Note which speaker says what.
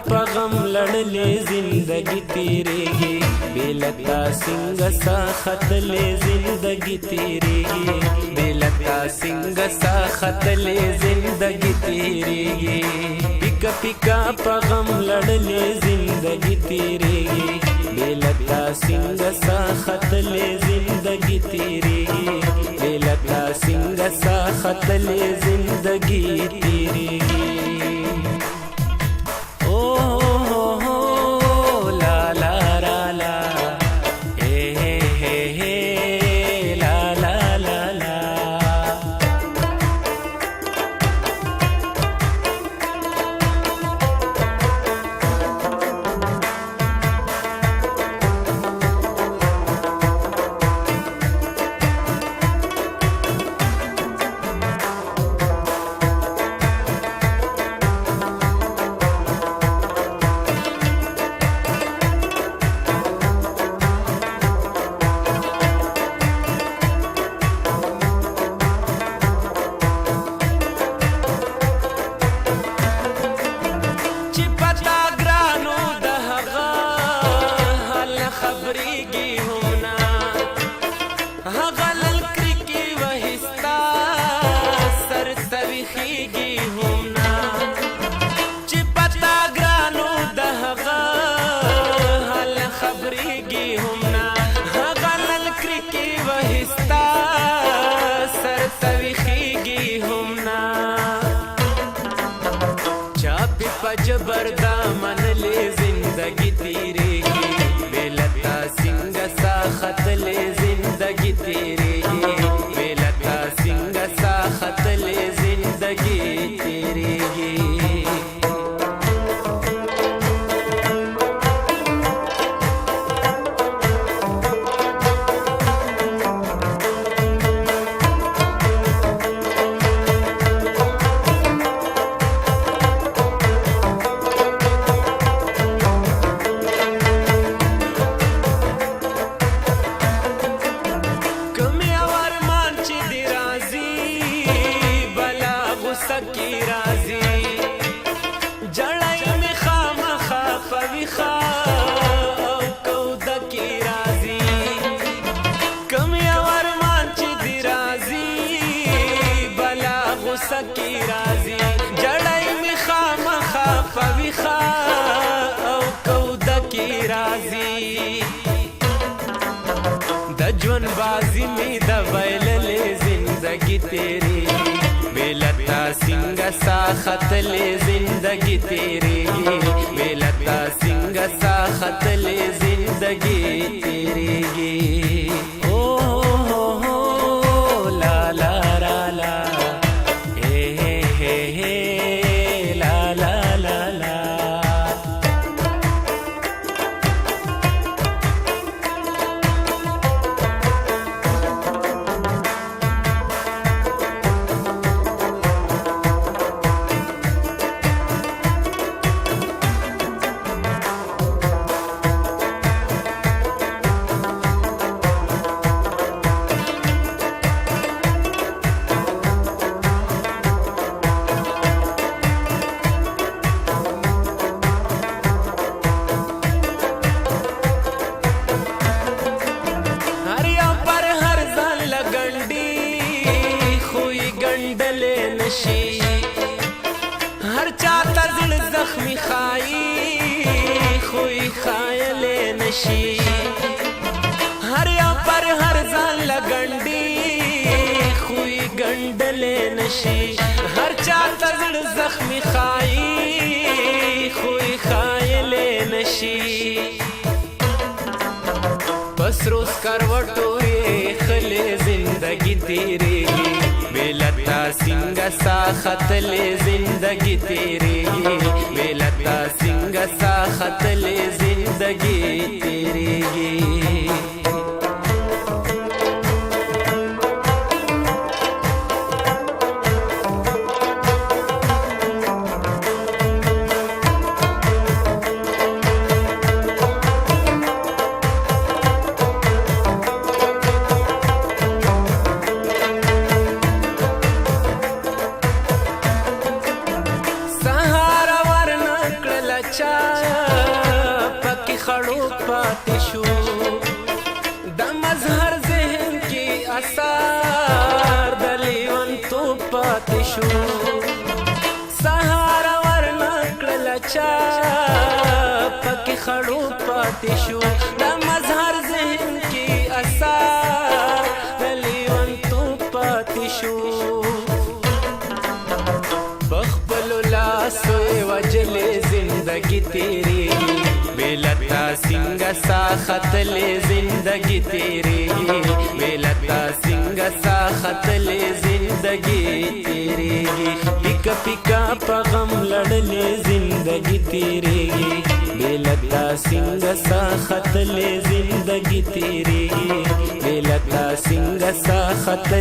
Speaker 1: په غم لړلې زندگی تیریږي بېلتا څنګه سا ختلې زندگی تیریږي بېلتا څنګه سا ختلې زندگی تیریږي پیکا پیکا په غم لړلې زندگی تیریږي بېلتا څنګه سا ختلې زندگی تیریږي بېلتا څنګه سا ختلې زندگی تیریږي जबर दामन ले जिंदगी तेरेगी बेलता सिंग सा खत ले जिंदगी तेरेगी बेलता सिंग सा खत ले जिंदगी तेरेगी की राजी जड़ाई में खामा खा पविखा कौद की राजी कमियावर मांची दी राजी बला गुस्सा की राजी जड़ाई में खामा खा पविखा कौद की राजी दजवन बाजी में दबैल ले जिंदगी तेरी बेलता सिंग सा खत ले जिंदगी तेरेगी बेलता सिंग सा खत ले जिंदगी तेरेगी ओ ला ला ला ला हे ला ला ला ला हर चाहता दिल जख्मी खाई खुई खायले नशी हर या पर हर जान लगंडी खुई गंडले नशी हर चाहता दिल जख्मी खाई खुई खायले नशी बस रोज करवटो खले जिंदगी तेरेगी बेलता सिंग सा खत ले जिंदगी तेरेगी बेलता सिंग सा खत ले जिंदगी तेरेगी सहारा वरना कळला پاتې شو د مظهر ذهن کې اثار د لیونتوب پاتې شو سهار ورنکړله چا پکې خړو پاتې شو د مظهر ذهن کې اثار د لیونتوب پاتې شو بخبلو لاسو وجلې زندگی تیریږي بېلتا څنګه سا ختلې زندگی تیریږي بېلتا څنګه سا ختلې زندگی تیریږي پیکا پیکا په غم لړلې زندگی تیریږي بېلتا څنګه سا ختلې زندگی تیریږي بېلتا څنګه سا ختلې